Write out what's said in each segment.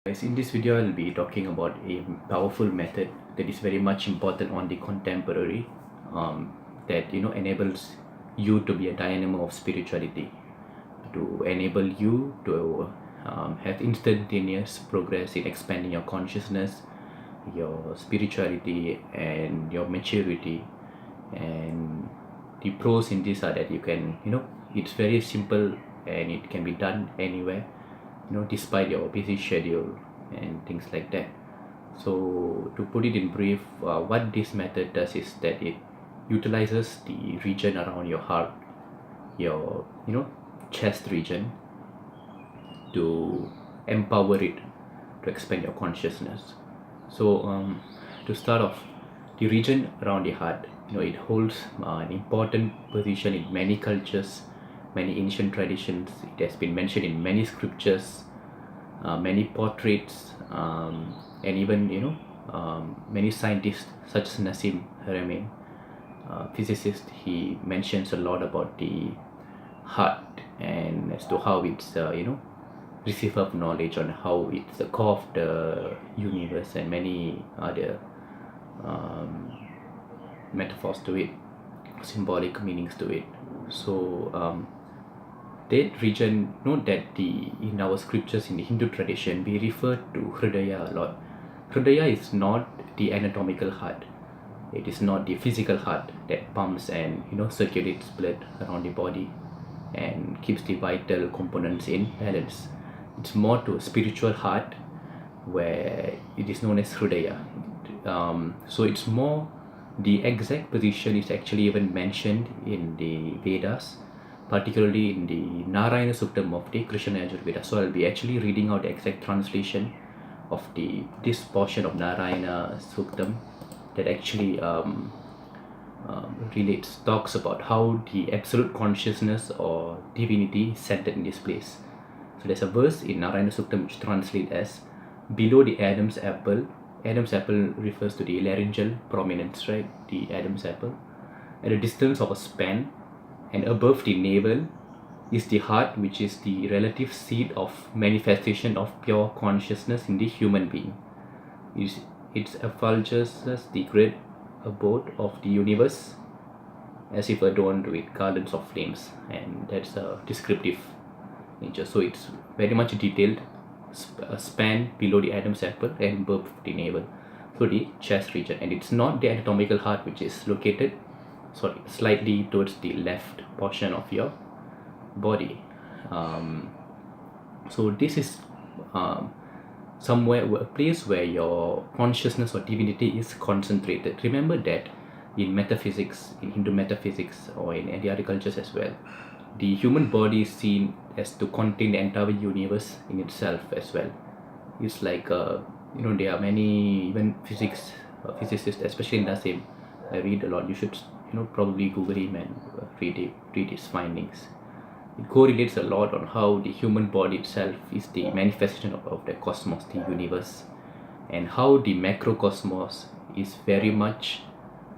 Guys, in this video, I'll be talking about a powerful method that is very much important on the contemporary, um, that enables you to be a dynamo of spirituality, to enable you to have instantaneous progress in expanding your consciousness, your spirituality, and your maturity. And the pros in this are that you can, it's very simple and it can be done anywhere, despite your busy schedule and things like that. So to put it in brief, what this method does is that it utilizes the region around your heart, your chest region, to empower it to expand your consciousness. So to start off, the region around the heart, it holds an important position in many cultures, many ancient traditions. It has been mentioned in many scriptures, many portraits, and even many scientists such as Nassim Haramein, physicist. He mentions a lot about the heart and as to how it's receive of knowledge on how it's the core of the universe and many other um, metaphors to it, symbolic meanings to it. So that region, note that in our scriptures in the Hindu tradition we refer to Hridaya a lot. Hridaya is not the anatomical heart. It is not the physical heart that pumps and circulates blood around the body and keeps the vital components in balance. It's more to a spiritual heart where it is known as Hridaya. So it's more, the exact position is actually even mentioned in the Vedas, particularly in the Narayana Suktam of the Krishna Yajurveda. So I'll be actually reading out the exact translation of this portion of Narayana Suktam that actually talks about how the absolute consciousness or divinity is centered in this place. So there's a verse in Narayana Suktam which translates as, below the Adam's apple. Adam's apple refers to the laryngeal prominence, right? The Adam's apple. At a distance of a span and above the navel is the heart, which is the relative seat of manifestation of pure consciousness in the human being. It effulges the great abode of the universe as if adorned with gardens of flames, and that's a descriptive nature. So it's very much detailed, a span below the Adam's apple and above the navel, so the chest region. And it's not the anatomical heart, which is located slightly towards the left portion of your body. So this is somewhere, a place where your consciousness or divinity is concentrated. Remember that in metaphysics, in Hindu metaphysics, or in any other cultures as well, the human body is seen as to contain the entire universe in itself as well. It's like there are many, even physicists, especially in Nassim. I read a lot. You should probably Google him and read his findings. It correlates a lot on how the human body itself is the manifestation of the cosmos, the universe, and how the macrocosmos is very much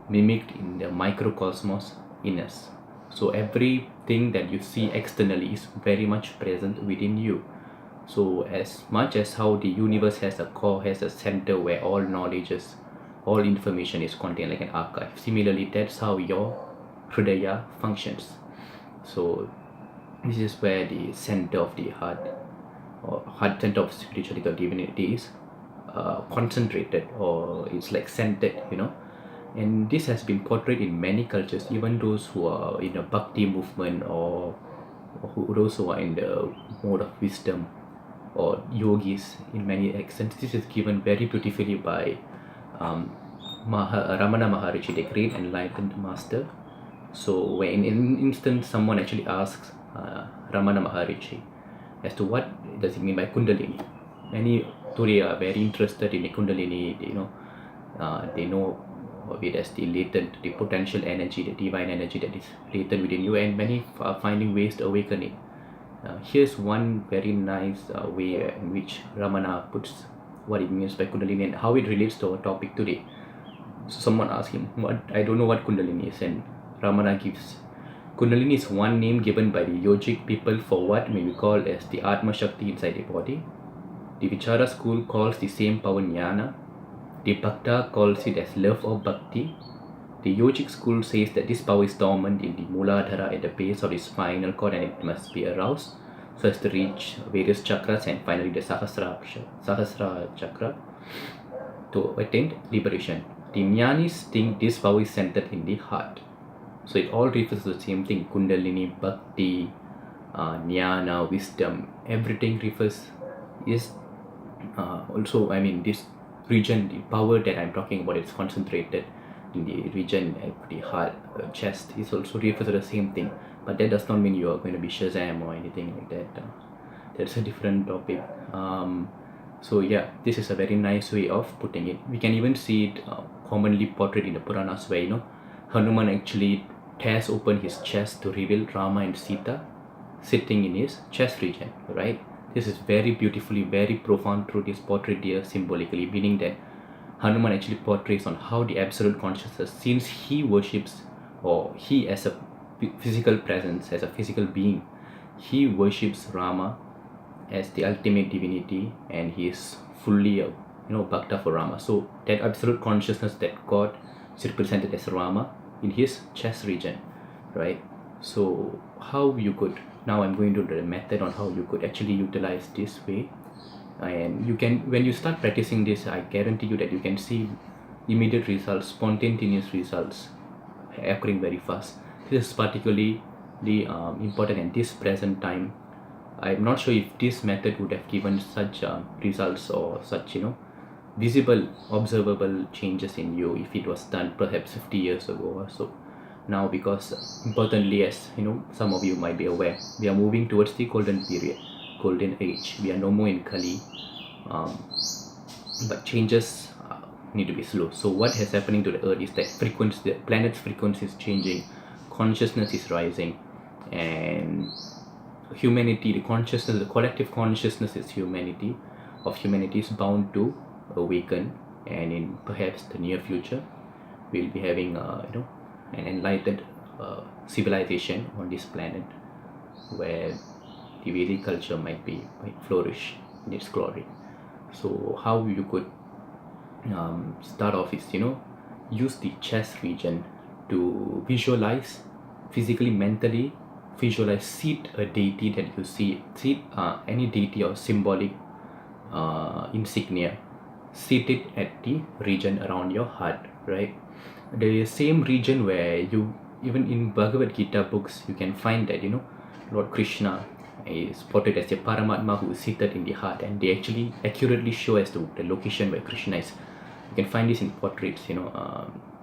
mimicked in the microcosmos in us. So everything that you see externally is very much present within you. So as much as how the universe has a core, has a center where all knowledges, all information is contained like an archive, similarly that's how your Hridaya functions. So this is where the center of the heart, or heart center of spirituality or divinity, is concentrated, or it's like centered, and this has been portrayed in many cultures, even those who are in a bhakti movement, or those who are in the mode of wisdom, or yogis. In many extents, this is given very beautifully by Ramana Maharishi, the great enlightened master. So when in an instant someone actually asks Ramana Maharishi as to what does it mean by Kundalini, many today are very interested in the Kundalini. They know of it as the latent, the potential energy, the divine energy that is latent within you, and many are finding ways to awaken it. Here's one very nice way in which Ramana puts what it means by Kundalini and how it relates to our topic today. So someone asked him, I don't know what Kundalini is, and Ramana gives, Kundalini is one name given by the yogic people for what may be called as the Atma Shakti inside the body. The Vichara school calls the same power jnana. The Bhakta calls it as love or bhakti. The Yogic school says that this power is dormant in the Muladhara at the base of the spinal cord and it must be aroused so as to reach various chakras and finally the Sahasra chakra to attain liberation. The Jnanis think this power is centered in the heart. So it all refers to the same thing: Kundalini, Bhakti, Jnana, wisdom. Everything refers is also, I mean, this region, the power that I'm talking about is concentrated in the region of the heart, chest, is also refers to the same thing. But that does not mean you are going to be Shazam or anything like that. That's a different topic. So yeah, this is a very nice way of putting it. We can even see it commonly portrayed in the Puranas where, you know, Hanuman actually tears open his chest to reveal Rama and Sita sitting in his chest region, right? This is very beautifully, very profound truth is portrayed here symbolically, meaning that Hanuman actually portrays on how the absolute consciousness, since he worships, or he as a physical presence, as a physical being, he worships Rama as the ultimate divinity, and he is fully a bhakta for Rama. So that absolute consciousness that God is represented as Rama in his chest region, right? So how you could, now I'm going to the method on how you could actually utilize this way, and you can, when you start practicing this, I guarantee you that you can see immediate results, spontaneous results occurring very fast. This is particularly important in this present time. I'm not sure if this method would have given such results or such visible observable changes in you if it was done perhaps 50 years ago or so. Now, because importantly, as some of you might be aware, we are moving towards the golden period, golden age. We are no more in Kali, but changes need to be slow. So what is happening to the earth is that the planet's frequency is changing, consciousness is rising, and humanity, the consciousness, the collective consciousness of humanity is bound to awaken, and in perhaps the near future we'll be having an enlightened civilization on this planet where the Vedic culture might flourish in its glory. So how you could start off is use the chest region to visualize, physically, mentally visualize, seat a deity that you see, any deity or symbolic insignia, seat it at the region around your heart, right? The same region where you, even in Bhagavad Gita books, you can find that Lord Krishna is portrayed as a Paramatma who is seated in the heart, and they actually accurately show as to the location where Krishna is. You can find this in portraits, in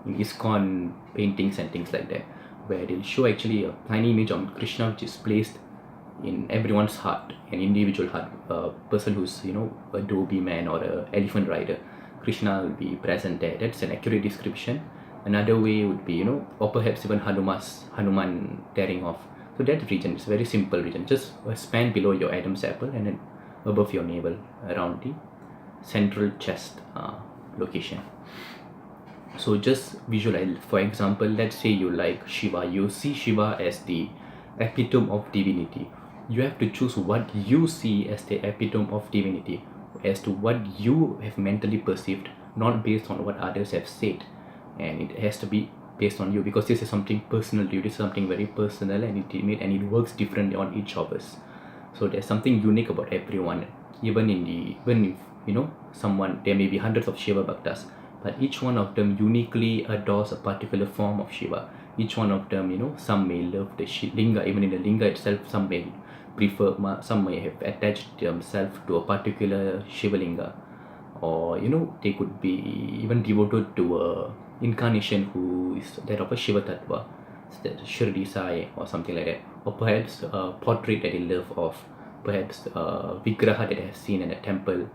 ISKCON paintings and things like that, where they'll show actually a tiny image of Krishna which is placed in everyone's heart, an individual heart. A person who's a dhobi man or a elephant rider, Krishna will be present there. That's an accurate description. Another way would be or perhaps even Hanuman tearing off. So that region is a very simple region, just a span below your Adam's apple and then above your navel around the central chest location. So just visualize. For example, let's say you like Shiva, you see Shiva as the epitome of divinity. You have to choose what you see as the epitome of divinity, as to what you have mentally perceived, not based on what others have said. And it has to be based on you, because this is something personal to you. This is something very personal and intimate, and it works differently on each of us. So there's something unique about everyone. Even if someone, there may be hundreds of Shiva Bhaktas, but each one of them uniquely adores a particular form of Shiva. Each one of them, some may love the linga, even in the linga itself, some may prefer, some may have attached themselves to a particular Shiva linga, or they could be even devoted to a incarnation who is that of a Shiva Tattva, that Shirdi Sai or something like that, or perhaps a portrait that they love of, perhaps a Vigraha that they have seen in a temple.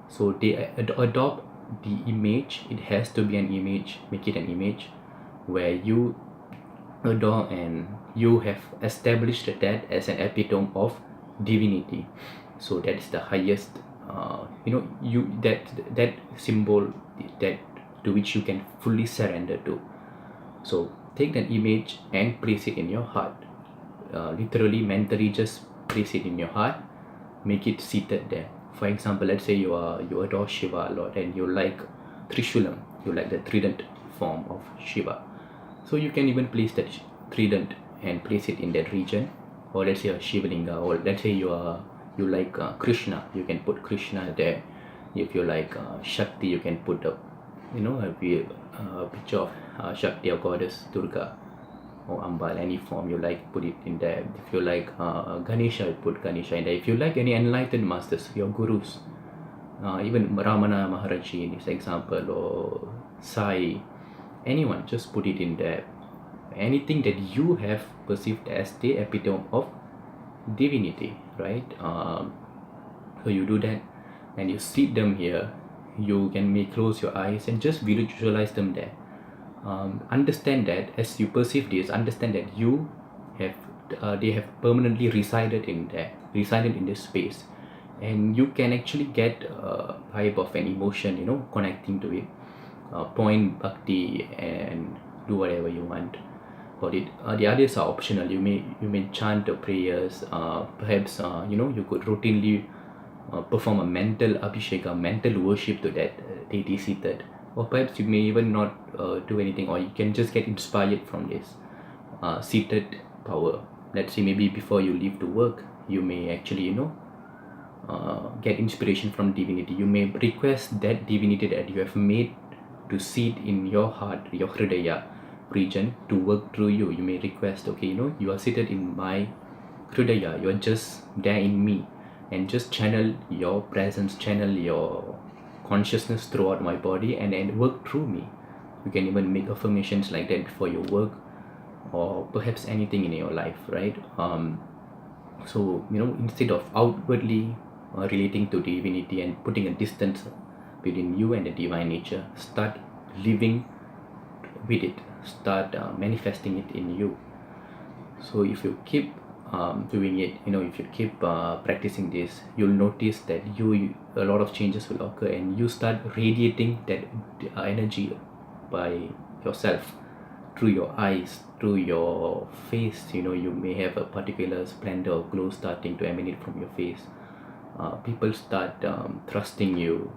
So they adopt the image. It has to be an image, make it an image where you adore and you have established that as an epitome of divinity. So that is the highest that symbol that to which you can fully surrender to. So take that image and place it in your heart, literally, mentally, just place it in your heart, make it seated there. For example, let's say you adore Shiva a lot and you like Trishulam, you like the trident form of Shiva. So you can even place that trident and place it in that region. Or let's say a Shivalinga, or let's say you like Krishna, you can put Krishna there. If you like Shakti, you can put a picture of Shakti or goddess Durga or Ambal, any form you like, put it in there. If you like Ganesha, you put Ganesha in there. If you like any enlightened masters, your gurus, even Ramana Maharaji in this example, or Sai, anyone, just put it in there. Anything that you have perceived as the epitome of divinity, right? So you do that and you seat them here. You may close your eyes and just visualize them there. Understand that as you perceive this, understand that you have they have permanently resided in this space, and you can actually get a vibe of an emotion, connecting to it. Point bhakti and do whatever you want about it. The others are optional. You may chant the prayers. Perhaps you could routinely perform a mental abhisheka, mental worship to that deity seated. Or perhaps you may even not do anything, or you can just get inspired from this seated power. Let's say maybe before you leave to work, you may actually get inspiration from divinity. You may request that divinity that you have made to sit in your heart, your hridaya region, to work through you. You may request, okay, you are seated in my hridaya, you are just there in me, and just channel your presence, channel your consciousness throughout my body, and then work through me. You can even make affirmations like that before your work, or perhaps anything in your life, right? So instead of outwardly relating to divinity and putting a distance between you and the divine nature, start living with it, start manifesting it in you. So if you keep doing it, if you keep practicing this, you'll notice that a lot of changes will occur, and you start radiating that energy by yourself, through your eyes, through your face. You may have a particular splendor or glow starting to emanate from your face. People start trusting you,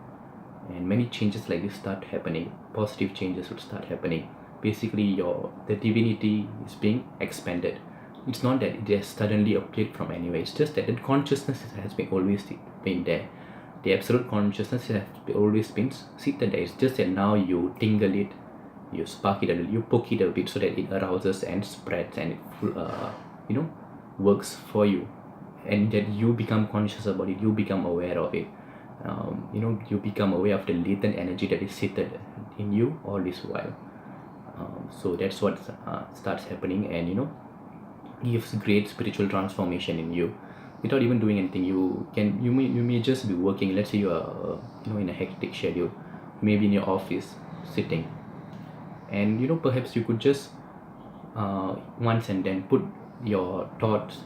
and many changes like this start happening. Positive changes would start happening. Basically, the divinity is being expanded. It's not that it has suddenly appeared from anywhere. It's just that the consciousness has always been there. The absolute consciousness has always been seated there. It's just that now you tingle it, you spark it a little, you poke it a bit so that it arouses and spreads, and it works for you, and that you become conscious about it. You become aware of it. You become aware of the latent energy that is seated in you all this while. So that's what starts happening, and gives great spiritual transformation in you without even doing anything. You may just be working. Let's say you are in a hectic schedule, maybe in your office sitting, and perhaps you could just once and then put your thoughts,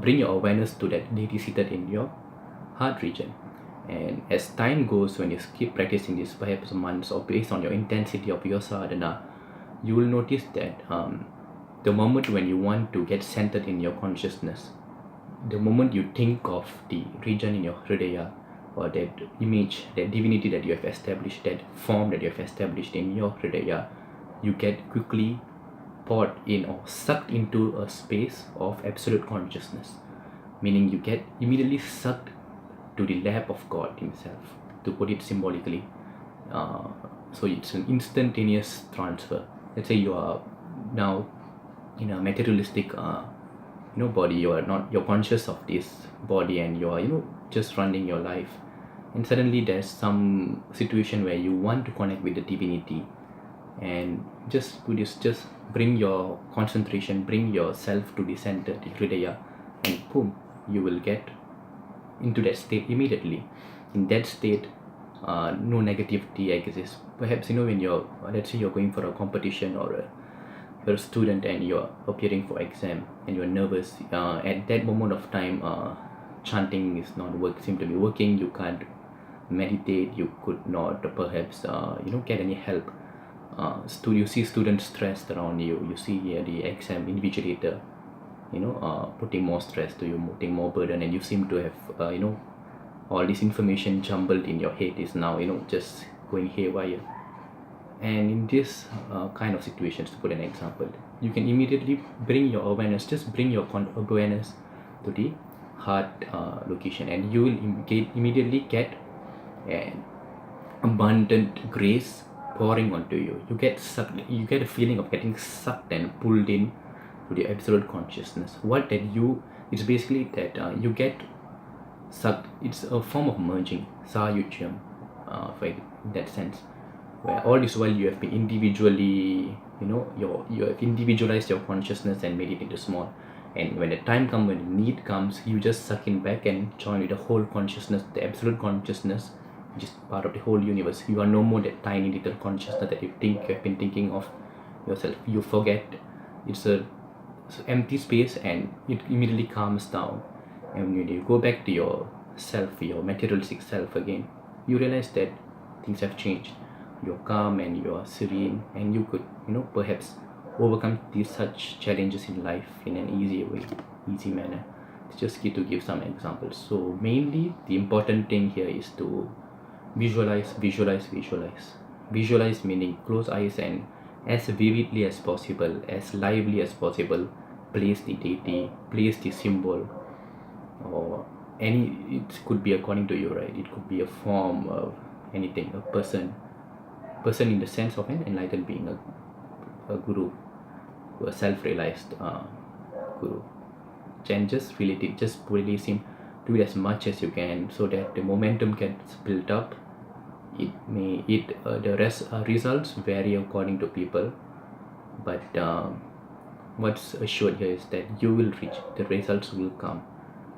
bring your awareness to that deity seated in your heart region. And as time goes, when you keep practicing this, perhaps months, or based on your intensity of your sadhana, you will notice that the moment when you want to get centered in your consciousness, the moment you think of the region in your hridaya, or that image, that divinity that you have established, that form that you have established in your hridaya, you get quickly poured in or sucked into a space of absolute consciousness. Meaning you get immediately sucked to the lap of God Himself, to put it symbolically. So it's an instantaneous transfer. Let's say you are now in a materialistic body. You're conscious of this body, and you're just running your life, and suddenly there's some situation where you want to connect with the divinity, and just do this. Just bring your concentration, bring yourself to the center, the hridaya, and boom, you will get into that state immediately. In that state, no negativity exists. Perhaps when let's say you're going for a competition, or you're a student and you're appearing for exam and you're nervous, at that moment of time, chanting is not seem to be working. You can't meditate, you could not perhaps get any help. You see students stressed around you, you see the exam invigilator putting more stress to you, putting more burden, and you seem to have all this information jumbled in your head is now just going haywire. And in this kind of situations, to put an example, you can immediately bring your awareness, just bring your awareness to the heart location, and you will immediately get an abundant grace pouring onto you. You get sucked, you get a feeling of getting sucked and pulled in to the absolute consciousness. It's basically that you get sucked. It's a form of merging, sayuchyam, in that sense, where all this while you have been individually, you have individualized your consciousness and made it into small. And when the time comes, when the need comes, you just suck in back and join with the whole consciousness, the absolute consciousness, which is part of the whole universe. You are no more that tiny little consciousness that you have been thinking of yourself. You forget. It's a empty space, and it immediately calms down. And when you go back to your self, your materialistic self again, you realize that things have changed. You're calm and you're serene, and you could perhaps overcome these such challenges in life in an easy manner. It's just to give some examples. So mainly the important thing here is to visualize. Visualize meaning close eyes and as vividly as possible, as lively as possible, place the deity, place the symbol, or it could be according to you, right? It could be a form of anything, a person in the sense of an enlightened being, a guru, a self-realized guru. And just release him. Do it as much as you can so that the momentum gets built up. The results vary according to people, but what's assured here is that you will reach, the results will come,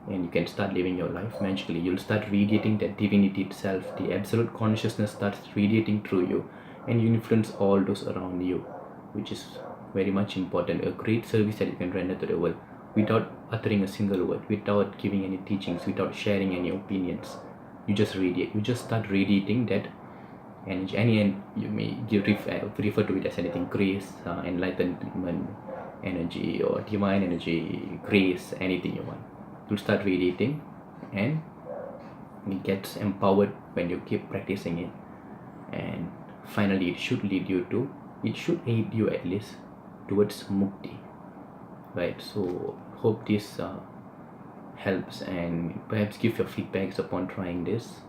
and you can start living your life magically. You'll start radiating that divinity itself. The absolute consciousness starts radiating through you, and you influence all those around you, which is very much important. A great service that you can render to the world without uttering a single word, without giving any teachings, without sharing any opinions. You just radiate. You just start radiating that energy. You may refer to it as anything: grace, enlightenment energy, or divine energy, grace, anything you want. You start radiating, and it gets empowered when you keep practicing it. And finally, it should aid you at least towards mukti, right? So hope this helps, and perhaps give your feedbacks upon trying this.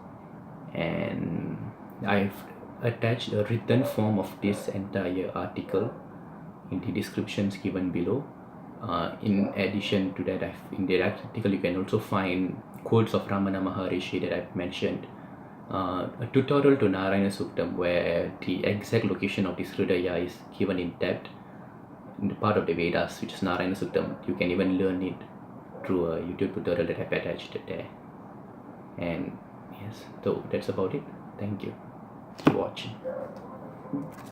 And I've attached a written form of this entire article in the descriptions given below. In addition to that, in the article you can also find quotes of Ramana Maharishi that I've mentioned, a tutorial to Narayana Suktam where the exact location of this Hridaya is given in depth in the part of the Vedas, which is Narayana Suktam. You can even learn it through a YouTube tutorial that I've attached there. And yes, so that's about it. Thank you for watching.